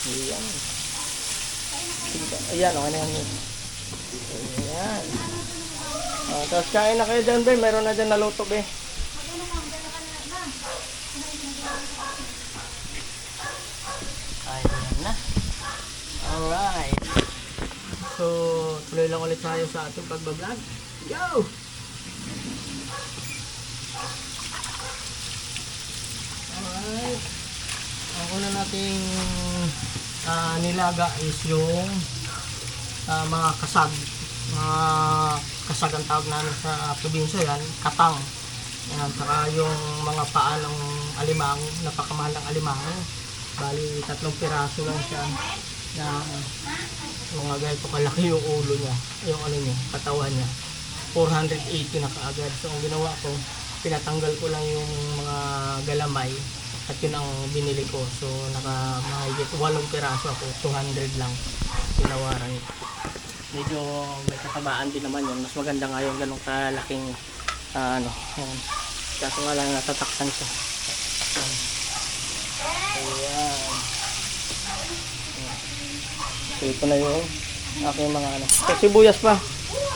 Ayan. Ayan, okay na yan. Ayan. Tapos kain na kayo dyan, be. Meron na dyan naluto, be. Ayan na. Alright. So, tuloy lang ulit tayo sa ating pagbablog. Go! Alright. Ang una nating nilaga is yung mga kasag. Mga kasag ang tawag namin sa probinsya yan. Katang. Yan, saka yung mga paa ng alimango, napakamahal ng alimango. Bali, 3 piraso lang siya na mga ganito kalaki yung ulo niya, yung ano niya, katawan niya. 480 na kaagad. So, ang ginawa ko, pinatanggal ko lang yung mga galamay at yun ang binili ko. So, mahigit 8 piraso ako, 200 lang tinawaran. Medyo may katabaan din naman yun. Mas maganda nga yung ganong kalaking yan. Kaso nga lang natataksan siya. Ayan. So, ito na yung aking mga ano. So, sibuyas pa.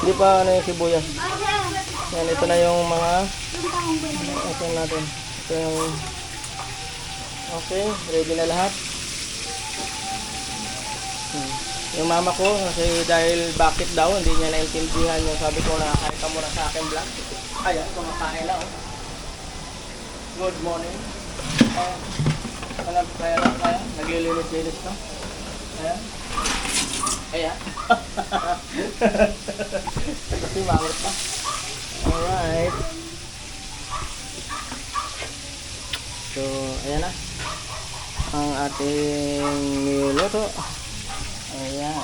Hindi pa ano yung sibuyas. Yan, ito na yung mga ito natin. Ito yung okay, ready na lahat. Yung mama ko, kasi dahil bakit daw, hindi niya naintindihan yung sabi ko na kain ka muna sa akin vlog. Ayan, kumakain na oh. Good morning. Kaya, naglilinis-linis no? Ayan. Ayan. Kasi mawit pa. Alright. So, ayan na. Ang ating niluto. Ayan.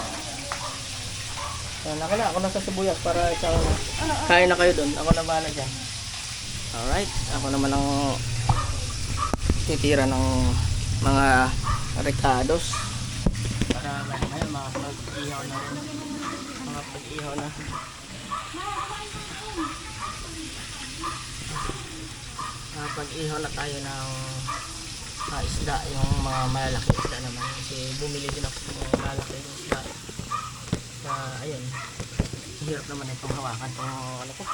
So, nakina ako na sa sibuyas para ikaw na. Kain na kayo doon. Ako na bahala dyan. Alright. Ako naman ang titira ng mga recados. Para may mga pag-ihaw na rin. Mga pag-ihaw na. Pag-ihaw na tayo ng isda, yung mga malaki isda naman. Kasi bumili din ako ng malaki isda. Ayun. Hirap naman itong hawakan itong ano ko.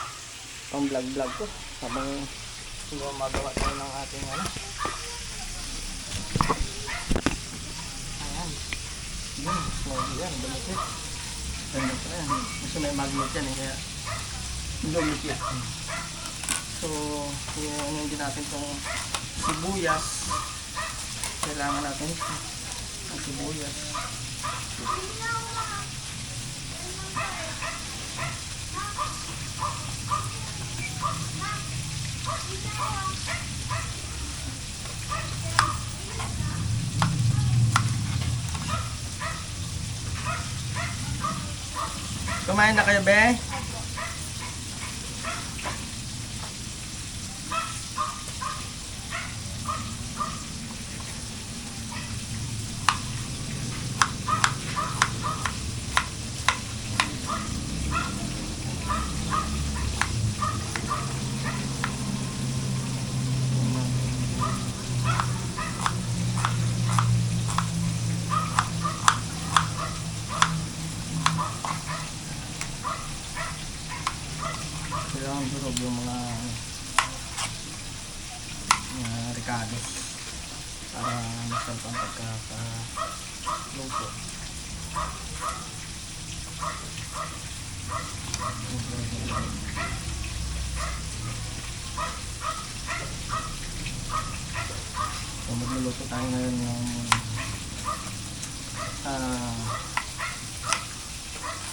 Itong vlog ko. Habang magawa tayo ng ating ano. Ayan. Yun. Small yan. Dumikit. Kasi may magnet yan. Kaya dumikit. So, yun din natin itong sibuyas. Kailangan natin ang sibuyas. Kumain na kayo, be? Kailangan durog yung mga recados para masarap ang pagkakaluto. So magluluto tayo ngayon ng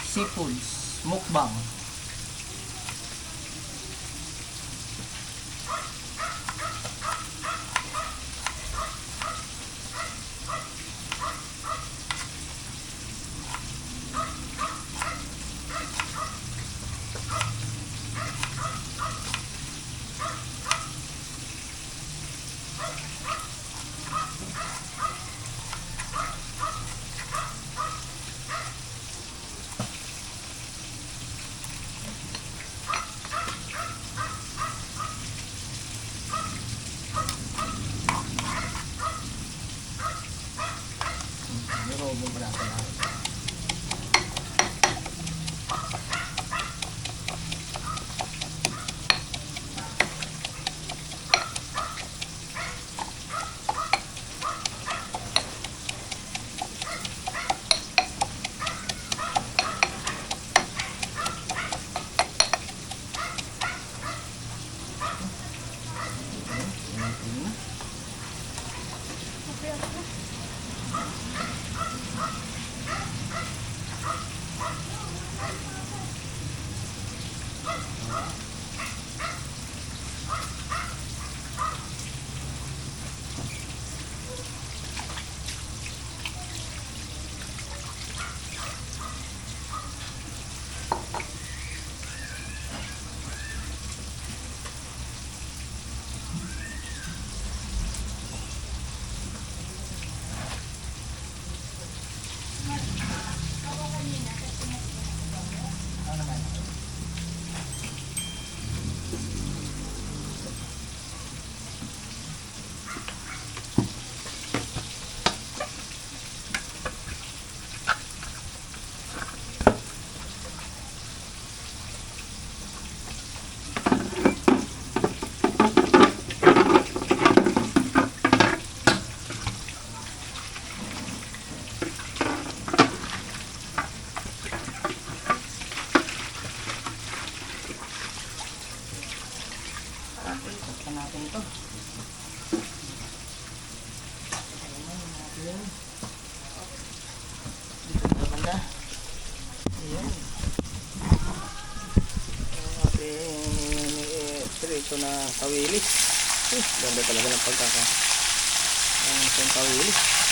seafoods mukbang. loob mo pala ito. Takpan natin ito. Dito na banda. Ayan. Ating prito na kawilis. Ganda talaga ng pagkaka. Ang isang kawilis.